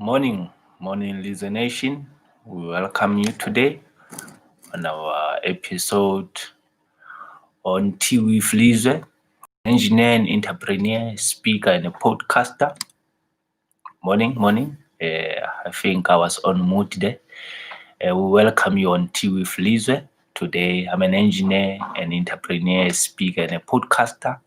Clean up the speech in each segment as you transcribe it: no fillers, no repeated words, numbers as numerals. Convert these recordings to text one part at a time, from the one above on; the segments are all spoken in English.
Morning, listenation. We welcome you today on our episode on Tea with Lizwe, engineer and entrepreneur, speaker and a podcaster. Morning. I think I was on mood today. We welcome you on Tea with Lizwe. Today, I'm an engineer, an entrepreneur, speaker and a podcaster.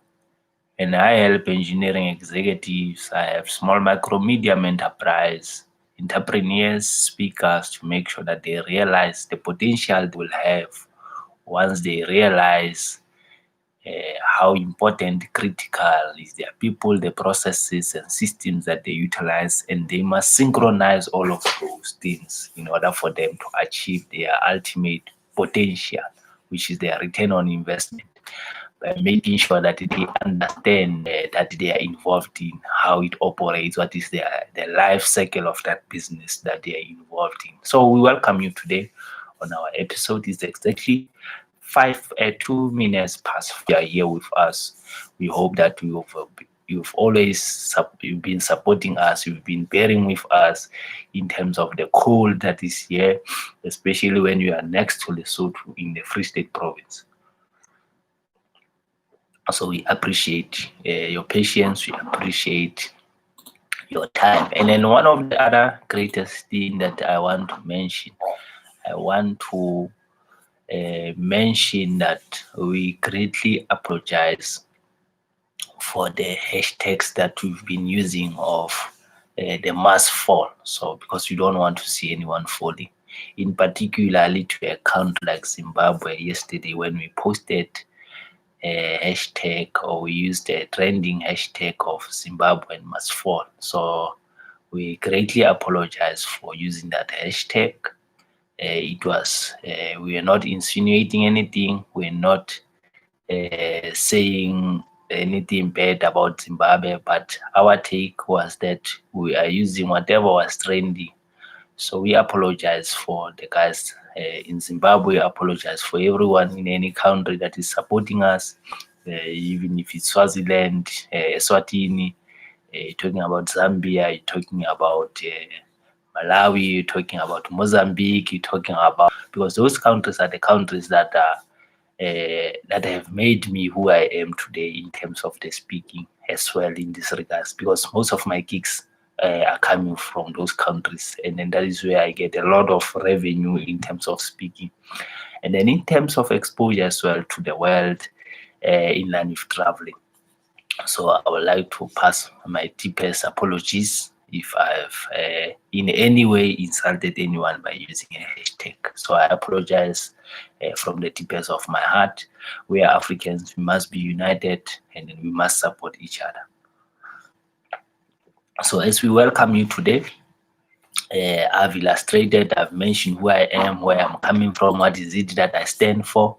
And I help engineering executives. I have small, micro, medium enterprise entrepreneurs, speakers to make sure that they realize the potential they will have once they realize how important, critical is their people, the processes and systems that they utilize, and they must synchronize all of those things in order for them to achieve their ultimate potential, which is their return on investment, by making sure that they understand that they are involved in how it operates, what is the life cycle of that business that they are involved in. So we welcome you today on our episode. It's exactly 2 minutes past. You are here with us. We hope that you've always been supporting us. You've been bearing with us in terms of the cold that is here, especially when you are next to Lesotho in the Free State province. So we appreciate your patience, we appreciate your time. And then one of the other greatest thing that I want to mention, mention that we greatly apologize for the hashtags that we've been using of the mass fall. So because we don't want to see anyone falling, in particularly to a country like Zimbabwe. Yesterday when we posted a hashtag, or we used a trending hashtag of Zimbabwean must fall. So we greatly apologize for using that hashtag. We are not insinuating anything. We're not saying anything bad about Zimbabwe, but our take was that we are using whatever was trending. So we apologize for the guys in Zimbabwe, apologize for everyone in any country that is supporting us, even if it's Swaziland, Eswatini, talking about Zambia, you're talking about Malawi, you're talking about Mozambique, you're talking about, because those countries are the countries that are that have made me who I am today in terms of the speaking as well in this regards, because most of my gigs are coming from those countries, and then that is where I get a lot of revenue in terms of speaking, and then in terms of exposure as well to the world in line with traveling. So I would like to pass my deepest apologies if I've in any way insulted anyone by using a hashtag. So I apologize from the deepest of my heart. We are Africans, we must be united, and then we must support each other. So as we welcome you today, I've illustrated, I've mentioned who I am, where I'm coming from, what is it that I stand for,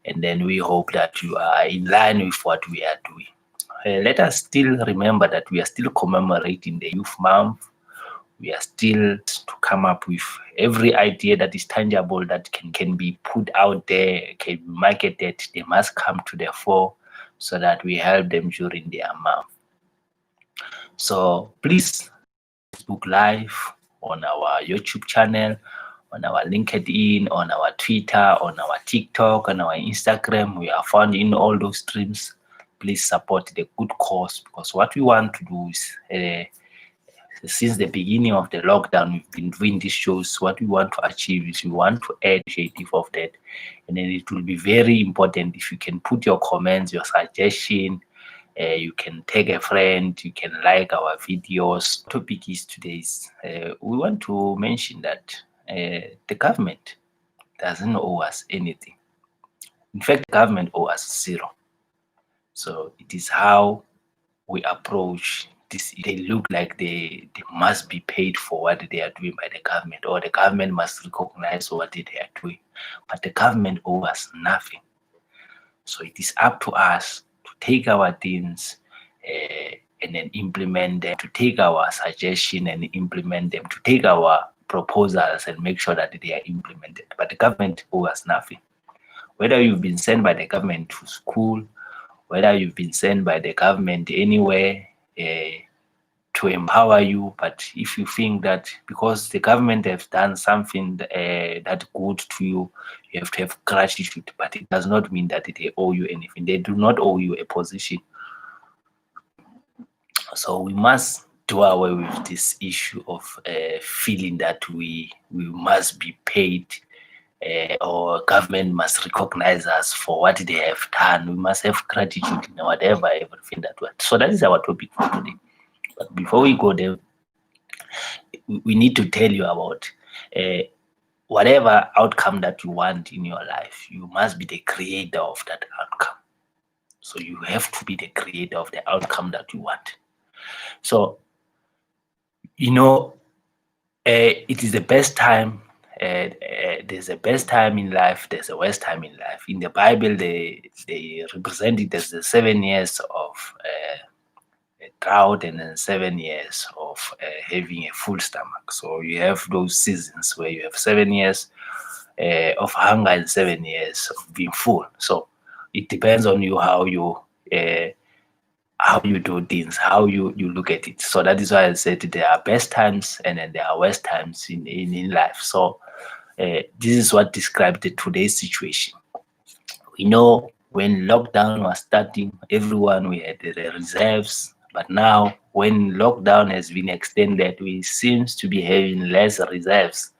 and then we hope that you are in line with what we are doing. Let us still remember that we are still commemorating the Youth Month. We are still to come up with every idea that is tangible, that can be put out there, can be marketed. They must come to the fore so that we help them during their month. So please, Facebook Live, on our YouTube channel, on our LinkedIn, on our Twitter, on our TikTok, on our Instagram. We are found in all those streams. Please support the good cause, because what we want to do is, since the beginning of the lockdown, we've been doing these shows. What we want to achieve is we want to add initiative of that. And then it will be very important if you can put your comments, your suggestion, you can tag a friend, you can like our videos. Topic is today's, we want to mention that the government doesn't owe us anything. In fact, the government owes us zero. So it is how we approach this. They look like they must be paid for what they are doing by the government, or the government must recognize what they are doing. But the government owes us nothing. So it is up to us to take our things and then implement them, to take our suggestion and implement them, to take our proposals and make sure that they are implemented. But the government owes us nothing. Whether you've been sent by the government to school, whether you've been sent by the government anywhere to to empower you. But if you think that because the government have done something that good to you, you have to have gratitude, but it does not mean that they owe you anything. They do not owe you a position. So we must do away with this issue of feeling that we must be paid or government must recognize us for what they have done. We must have gratitude in whatever, everything that we are. So that is our topic for today. But before we go there, we need to tell you about whatever outcome that you want in your life. You must be the creator of that outcome. So you have to be the creator of the outcome that you want. So, it is the best time. There's a best time in life. There's a worst time in life. In the Bible, they represent it as the 7 years of drought and then 7 years of having a full stomach. So you have those seasons where you have 7 years of hunger and 7 years of being full. So it depends on you how you do things, how you look at it. So that is why I said there are best times and then there are worst times in life. So this is what described today's situation. We know when lockdown was starting, everyone, we had the reserves. But now when lockdown has been extended, we seems to be having less reserves.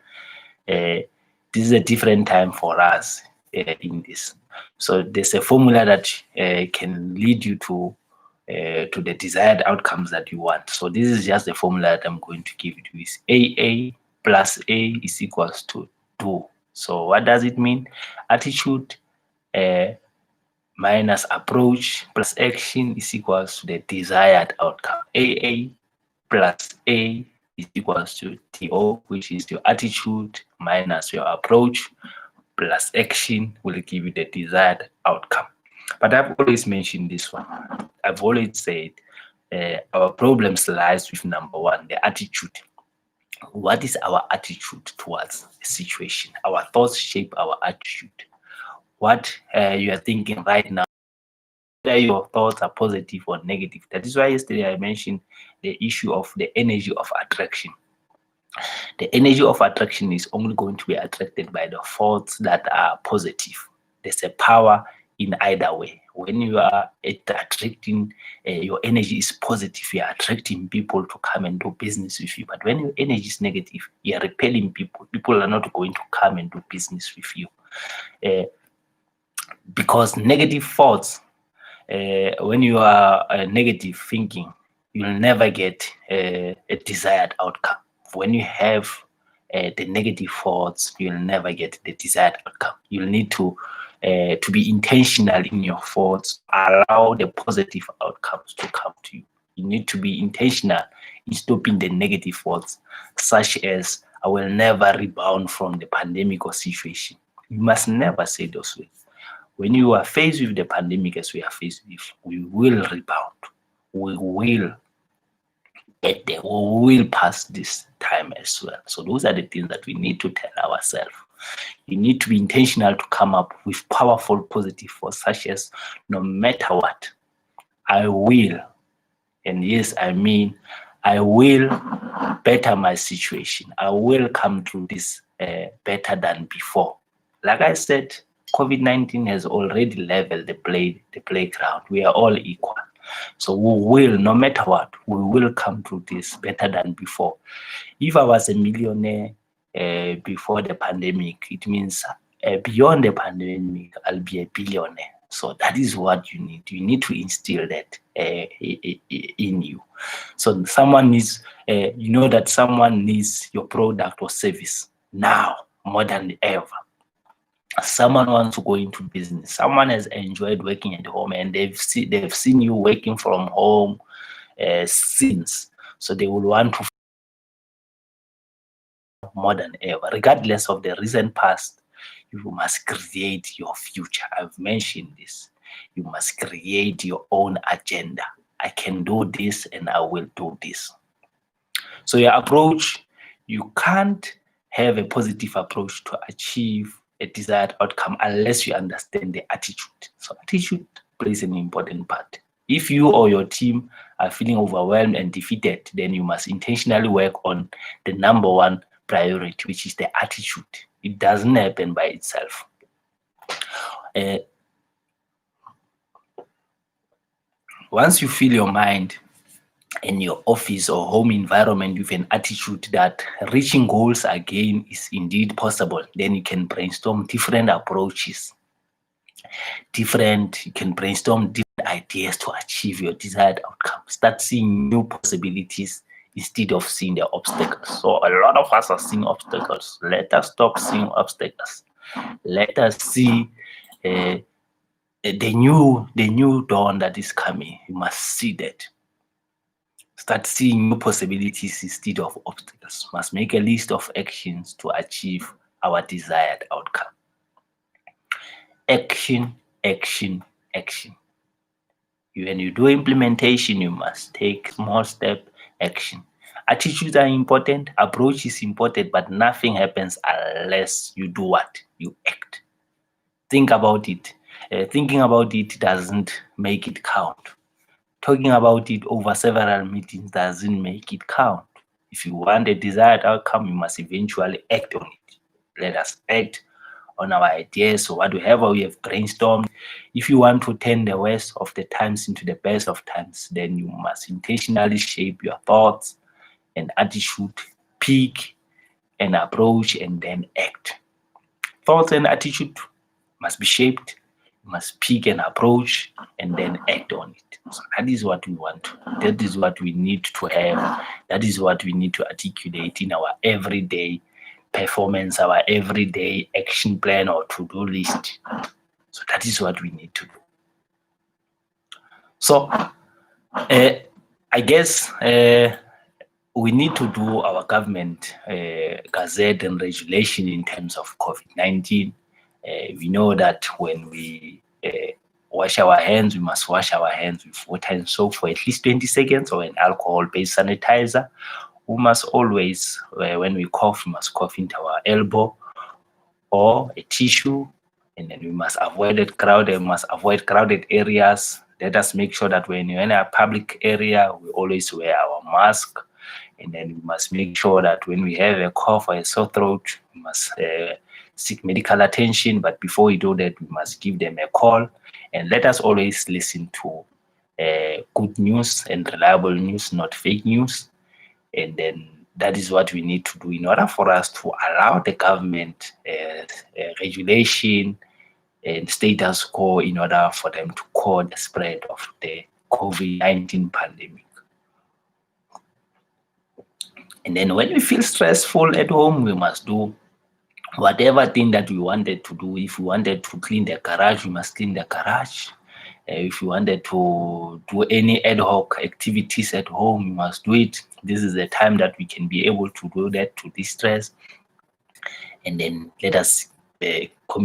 This is a different time for us in this. So there's a formula that can lead you to the desired outcomes that you want. So this is just the formula that I'm going to give you. Is AA plus A is equals to do. So what does it mean? Attitude minus approach plus action is equals to the desired outcome. AA plus A is equals to TO, which is your attitude minus your approach plus action will give you the desired outcome. But I've always mentioned this one. I've always said our problems lies with number one, the attitude. What is our attitude towards a situation? Our thoughts shape our attitude. What you are thinking right now, whether your thoughts are positive or negative. That is why yesterday I mentioned the issue of the energy of attraction. The energy of attraction is only going to be attracted by the thoughts that are positive. There's a power in either way. When you are attracting, your energy is positive, you are attracting people to come and do business with you. But when your energy is negative, you are repelling people. People are not going to come and do business with you. Because negative thoughts, when you are negative thinking, you'll never get a desired outcome. When you have the negative thoughts, you'll never get the desired outcome. You'll need to be intentional in your thoughts, allow the positive outcomes to come to you. You need to be intentional in stopping the negative thoughts, such as, I will never rebound from the pandemic or situation. You must never say those words. When you are faced with the pandemic as we are faced with, we will rebound. We will get there. We will pass this time as well. So those are the things that we need to tell ourselves. You need to be intentional to come up with powerful positive force, such as, no matter what, I will, and yes, I mean, I will better my situation. I will come through this better than before. Like I said, COVID-19 has already leveled the playground. We are all equal. So we will, no matter what, we will come through this better than before. If I was a millionaire before the pandemic, it means beyond the pandemic, I'll be a billionaire. So that is what you need. You need to instill that in you. So someone needs, you know that someone needs your product or service now more than ever. Someone wants to go into business. Someone has enjoyed working at home and they've seen you working from home since. So they will want to more than ever, regardless of the recent past. You must create your future. I've mentioned this. You must create your own agenda. I can do this and I will do this. So your approach, you can't have a positive approach to achieve a desired outcome unless you understand the attitude. So attitude plays an important part. If you or your team are feeling overwhelmed and defeated, then you must intentionally work on the number one priority, which is the attitude. It doesn't happen by itself. Once you fill your mind in your office or home environment with an attitude that reaching goals again is indeed possible, then you can brainstorm different approaches. You can brainstorm different ideas to achieve your desired outcome. Start seeing new possibilities instead of seeing the obstacles. So a lot of us are seeing obstacles. Let us stop seeing obstacles. Let us see the new dawn that is coming. You must see that. Start seeing new possibilities instead of obstacles. Must make a list of actions to achieve our desired outcome. Action, action, action. When you do implementation, you must take small step action. Attitudes are important, approach is important, but nothing happens unless you do what? You act. Think about it. Thinking about it doesn't make it count. Talking about it over several meetings doesn't make it count. If you want a desired outcome, you must eventually act on it. Let us act on our ideas. So whatever we have brainstormed, if you want to turn the worst of the times into the best of times, then you must intentionally shape your thoughts and attitude, pick an approach, and then act. Thoughts and attitude must be shaped. You must pick an approach and then act on it. So that is what we want. That is what we need to have. That is what we need to articulate in our everyday performance, our everyday action plan or to-do list. So that is what we need to do. So I guess we need to do our government gazette and regulation in terms of COVID-19. We know that when we wash our hands, we must wash our hands with water and soap for at least 20 seconds or an alcohol-based sanitizer. We must always, when we cough, we must cough into our elbow or a tissue, and then we must avoid crowded areas. Let us make sure that when you're in a public area, we always wear our mask. And then we must make sure that when we have a cough or a sore throat, we must seek medical attention. But before we do that, we must give them a call. And let us always listen to good news and reliable news, not fake news. And then that is what we need to do in order for us to allow the government regulation and status quo in order for them to curb the spread of the COVID-19 pandemic. And then when we feel stressful at home, we must do whatever thing that we wanted to do. If we wanted to clean the garage, we must clean the garage. If you wanted to do any ad hoc activities at home, you must do it. This is the time that we can be able to do that, to distress. And then let us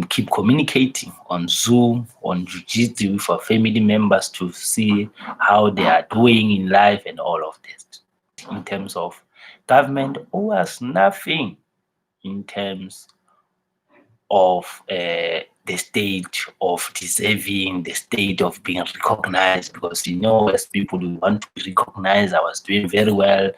keep communicating on Zoom, on Jiu-Jitsu with our family members to see how they are doing in life and all of this. In terms of government owes nothing in terms of the state of deserving, the state of being recognized, because as people who want to be recognized. I was doing very well.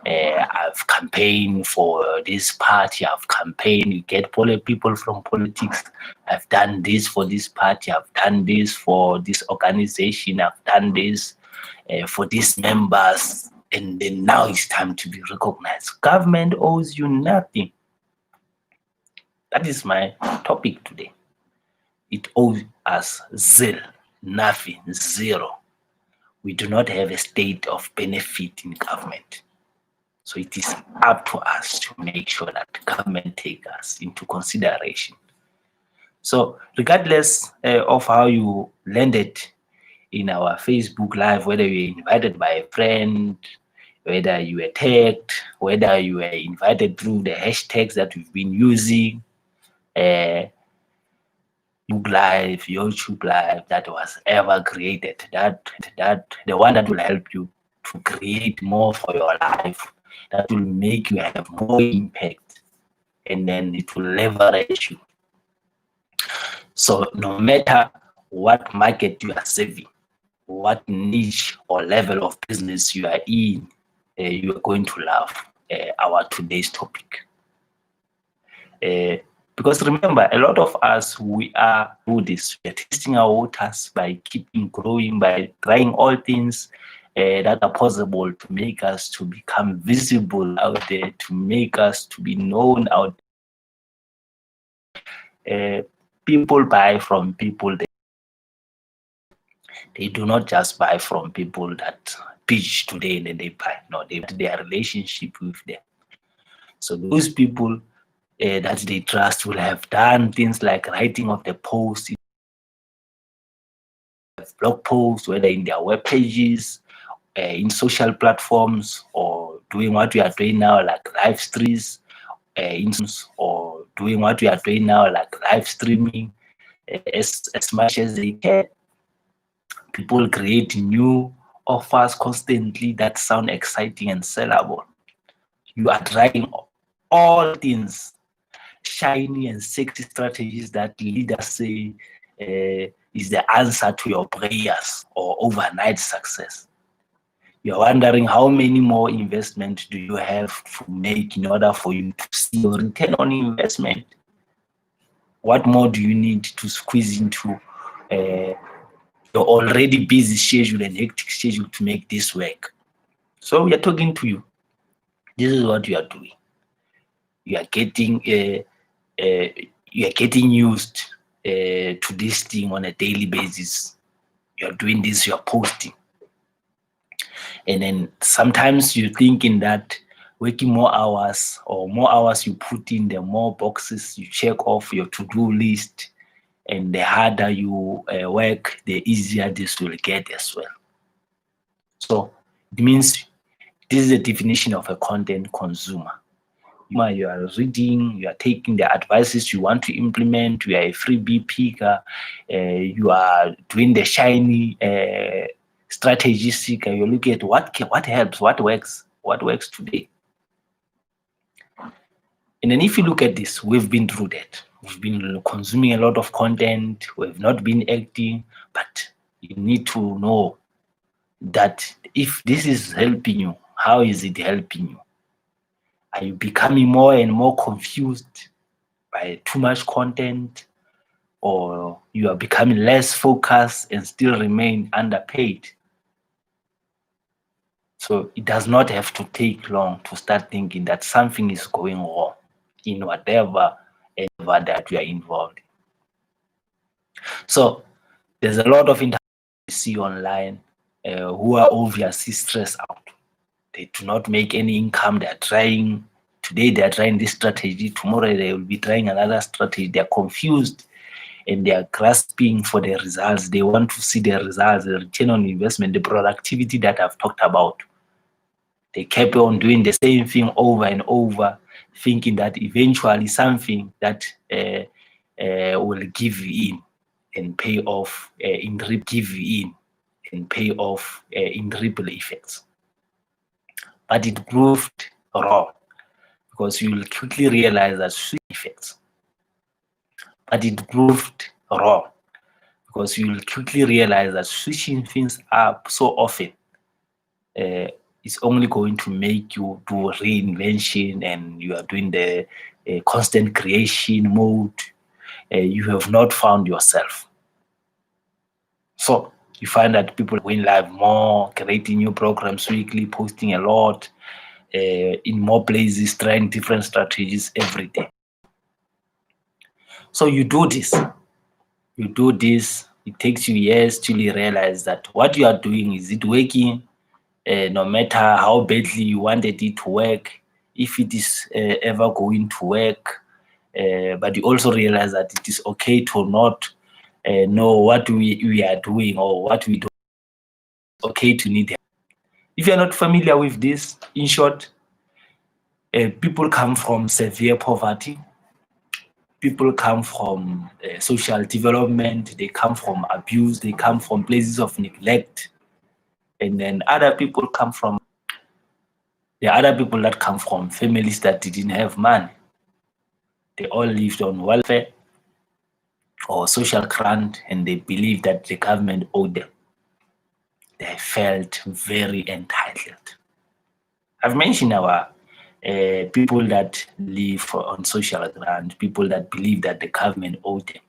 I've campaigned for this party. I've campaigned. You get people from politics. I've done this for this party. I've done this for this organization. I've done this for these members. And then now it's time to be recognized. Government owes you nothing. That is my topic today. It owes us nothing, zero. We do not have a state of benefit in government. So it is up to us to make sure that government take us into consideration. So regardless of how you landed in our Facebook Live, whether you were invited by a friend, whether you were tagged, whether you were invited through the hashtags that we've been using, Live, YouTube Live, that was ever created, that the one that will help you to create more for your life, that will make you have more impact, and then it will leverage you. So no matter what market you are serving, what niche or level of business you are in, you are going to love our today's topic. Because remember, a lot of us, we are do this. We are testing our waters by keeping growing, by trying all things that are possible to make us to become visible out there, to make us to be known out there. People buy from people. They do not just buy from people that pitch today and then they buy. No, they have their relationship with them. So those people that they trust will have done things like writing of the post, blog posts, whether in their web pages, in social platforms, or doing what we are doing now, like live streams, or doing what we are doing now, like live streaming, as much as they can. People create new offers constantly that sound exciting and sellable. You are trying all things, shiny and sexy strategies that leaders say is the answer to your prayers or overnight success. You're wondering how many more investments do you have to make in order for you to see your return on investment? What more do you need to squeeze into your already busy schedule and hectic schedule to make this work? So we are talking to you. This is what you are doing. You are getting used to this thing on a daily basis. You are doing this. You are posting, and then sometimes you're thinking that working more hours or more hours you put in, the more boxes you check off your to-do list, and the harder you work, the easier this will get as well. So it means this is the definition of a content consumer. You are reading, you are taking the advices you want to implement, you are a freebie picker, you are doing the shiny strategy seeker, you look at what helps, what works today. And then if you look at this, we've been through that. We've been consuming a lot of content, we've not been acting, but you need to know that if this is helping you, how is it helping you? Are you becoming more and more confused by too much content, or you are becoming less focused and still remain underpaid? So it does not have to take long to start thinking that something is going wrong in whatever that you are involved in. So there's a lot of you see online who are obviously stressed out. They do not make any income. They're trying, today they're trying this strategy, tomorrow they will be trying another strategy. They're confused and they are grasping for the results. They want to see the results, the return on investment, the productivity that I've talked about. They kept on doing the same thing over and over, thinking that eventually something that will give you in and pay off in ripple effects. But it proved wrong, because you will quickly realize that switch effects. But it proved wrong, because you will quickly realize that switching things up so often is only going to make you do reinvention, and you are doing the constant creation mode. You have not found yourself. So you find that people win live more, creating new programs weekly, posting a lot, in more places, trying different strategies every day. So you do this, it takes you years till you realize that what you are doing, is it working? No matter how badly you wanted it to work, if it is ever going to work, but you also realize that it is okay to not know what we are doing or what we do. It's okay to need help. If you're not familiar with this, in short, people come from severe poverty. People come from social development. They come from abuse. They come from places of neglect. And then there are other people that come from families that didn't have money. They all lived on welfare or social grant, and they believe that the government owed them. they felt very entitled. I've mentioned our people that live on social ground, people that believe that the government owed them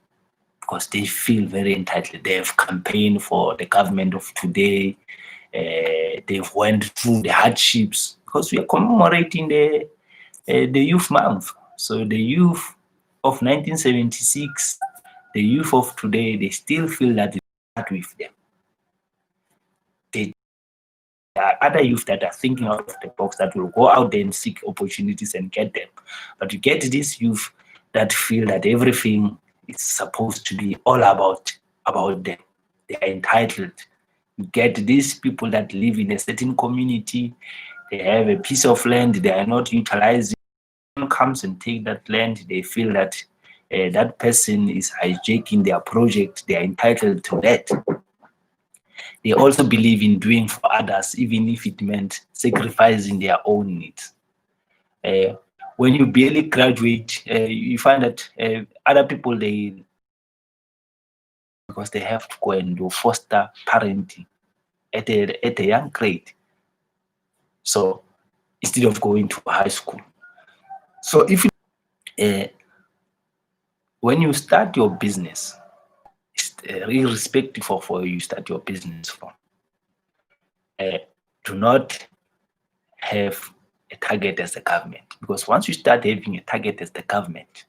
because they feel very entitled. They have campaigned for the government of today. They've went through the hardships because we are commemorating the youth month. So the youth of 1976, the youth of today, they still feel that it's hard with them. There are other youth that are thinking out of the box that will go out there and seek opportunities and get them. But you get this youth that feel that everything is supposed to be all about them. They are entitled. You get these people that live in a certain community, they have a piece of land, they are not utilizing. Someone comes and take that land, they feel that that person is hijacking their project, they are entitled to that. They also believe in doing for others, even if it meant sacrificing their own needs. When you barely graduate, you find that other people, because they have to go and do foster parenting at a young grade. So instead of going to high school. So if when you start your business, irrespective of where you start your business from, do not have a target as the government, because once you start having a target as the government,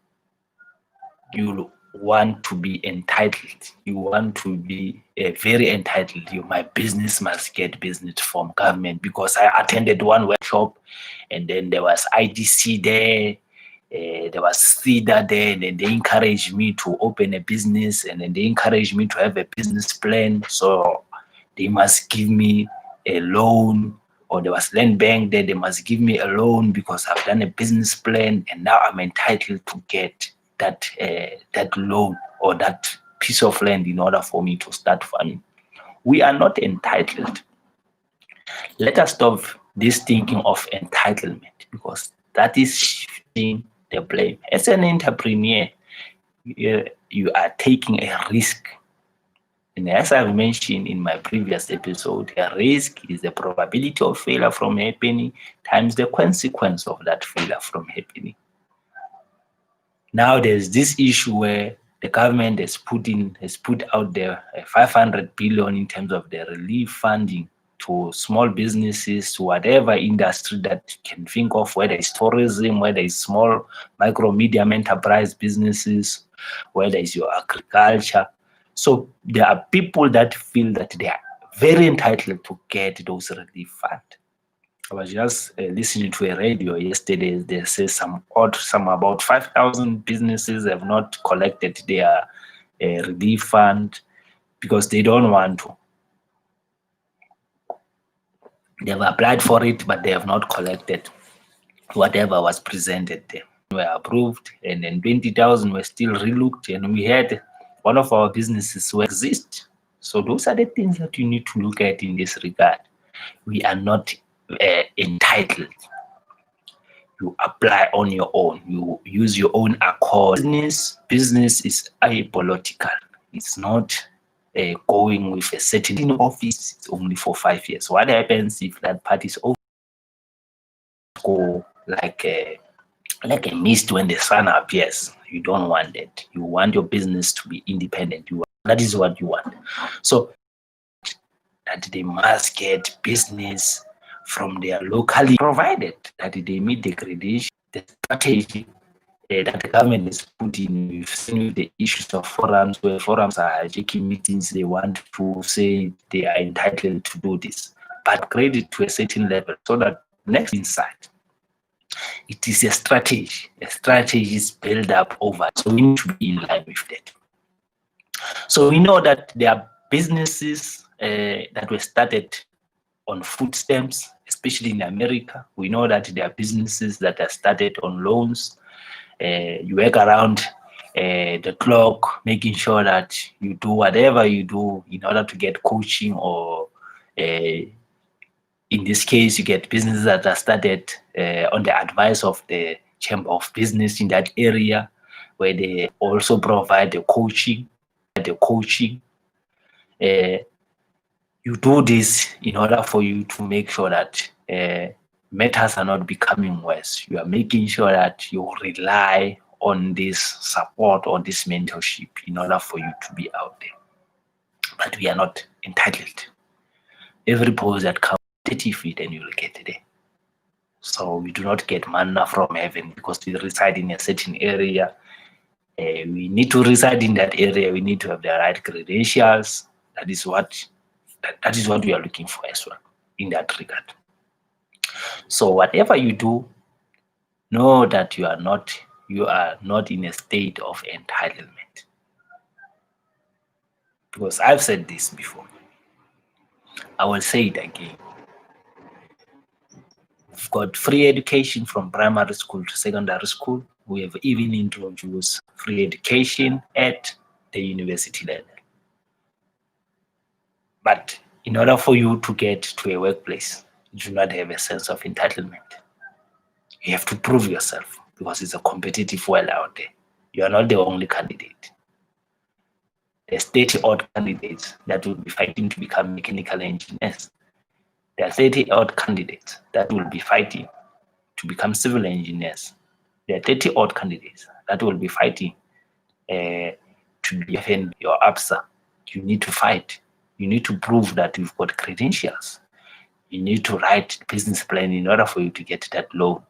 you want to be entitled. You want to be very entitled. My business must get business from government, because I attended one workshop and then there was IDC there, there was CEDA there, and then they encouraged me to open a business, and then they encouraged me to have a business plan. So they must give me a loan, or there was land bank there, they must give me a loan because I've done a business plan, and now I'm entitled to get that loan or that piece of land in order for me to start farming. We are not entitled. Let us stop this thinking of entitlement, because that is shifting the blame. As an entrepreneur, you are taking a risk. And as I've mentioned in my previous episode, a risk is the probability of failure from happening times the consequence of that failure from happening. Now there's this issue where the government has put out there 500 billion in terms of the relief funding to small businesses, to whatever industry that you can think of, whether it's tourism, whether it's small, micro, medium enterprise businesses, whether it's your agriculture. So there are people that feel that they are very entitled to get those relief funds. I was just listening to a radio yesterday. They say some about 5,000 businesses have not collected their relief fund because they don't want to. They've applied for it, but they have not collected whatever was presented there. Were approved, and then 20,000 were still relooked, and we had one of our businesses who exist. So those are the things that you need to look at in this regard. We are not entitled. You apply on your own. You use your own accord. Business is apolitical. It's not going with a certain office. It's only for 5 years. What happens if that party is over? Go like a mist when the sun appears. You don't want that. You want your business to be independent. That is what you want. So that they must get business from their locally, provided that they meet the credentials, the strategy that the government is putting. We've seen with the issues of forums, where forums are hijacking meetings. They want to say they are entitled to do this, but credit to a certain level, so that next insight, it is a strategy. A strategy is built up over. So we need to be in line with that. So we know that there are businesses that were started on food stamps, especially in America. We know that there are businesses that are started on loans. You work around the clock, making sure that you do whatever you do in order to get coaching, or in this case, you get businesses that are started on the advice of the Chamber of Business in that area, where they also provide the coaching. You do this in order for you to make sure that matters are not becoming worse. You are making sure that you rely on this support or this mentorship in order for you to be out there. But we are not entitled. Every post that comes 30 feet and you will get there. So we do not get manna from heaven because we reside in a certain area. We need to reside in that area. We need to have the right credentials. That is what we are looking for as well in that regard. So whatever you do, know that you are not in a state of entitlement. Because I've said this before. I will say it again. We've got free education from primary school to secondary school. We have even introduced free education at the university level. But in order for you to get to a workplace, you do not have a sense of entitlement. You have to prove yourself because it's a competitive world out there. You are not the only candidate. There's 30-odd candidates that will be fighting to become mechanical engineers. There are 30-odd candidates that will be fighting to become civil engineers. There are 30-odd candidates that will be fighting to be your APSA. You need to fight. You need to prove that you've got credentials. You need to write a business plan in order for you to get that loan.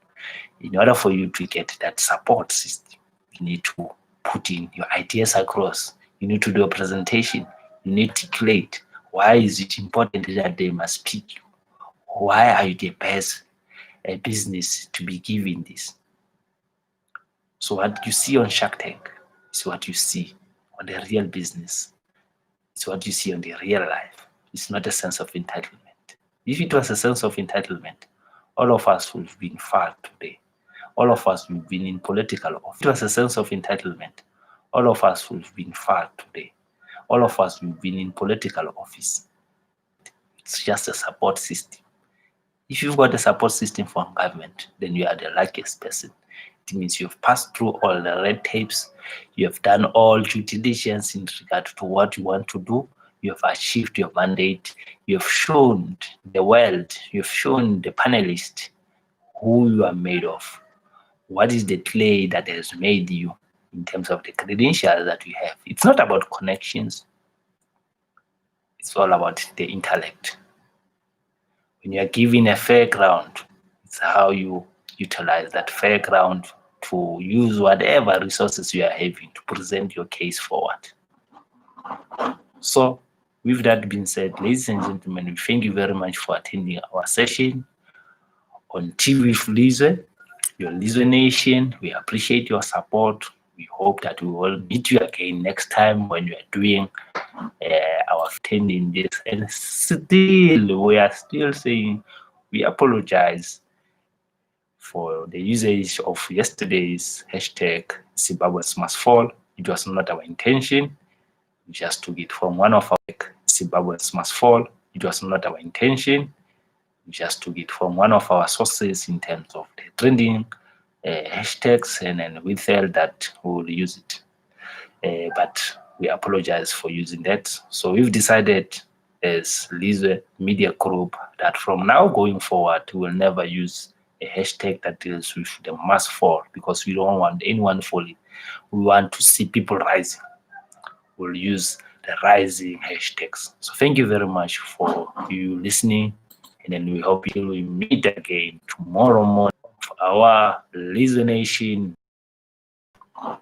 In order for you to get that support system, you need to put in your ideas across. You need to do a presentation. You need to articulate why is it important that they must pick you. Why are you the best business to be given this? So what you see on Shark Tank is what you see on the real business. It's what you see on the real life. It's not a sense of entitlement. If it was a sense of entitlement, all of us would have been fired today. All of us would have been in political office. If it was a sense of entitlement, all of us would have been fired today. All of us would have been in political office. It's just a support system. If you've got a support system from government, then you are the luckiest person. It means you've passed through all the red tapes. You have done all due diligence in regard to what you want to do. You have achieved your mandate. You have shown the world, you've shown the panelists who you are made of. What is the clay that has made you in terms of the credentials that you have? It's not about connections. It's all about the intellect. When you are given a fair ground, it's how you utilize that fair ground to use whatever resources you are having to present your case forward. So, with that being said, ladies and gentlemen, we thank you very much for attending our session on TV with Lizwe, your Lizwe Nation. We appreciate your support. We hope that we will meet you again next time when we are doing our attending this. And still, we are still saying we apologize for the usage of yesterday's hashtag Zimbabweans must fall. It was not our intention. We just took it from one of our Zimbabweans must fall. It was not our intention. We just took it from one of our sources in terms of the trending hashtags, and then we felt that we will use it. But we apologize for using that. So we've decided as Lizwe Media Group that from now going forward, we will never use a hashtag that deals with the mass fall, because we don't want anyone falling. We want to see people rising. We'll use the rising hashtags. So thank you very much for you listening. And then we hope you will meet again tomorrow morning for our Lizwe Nation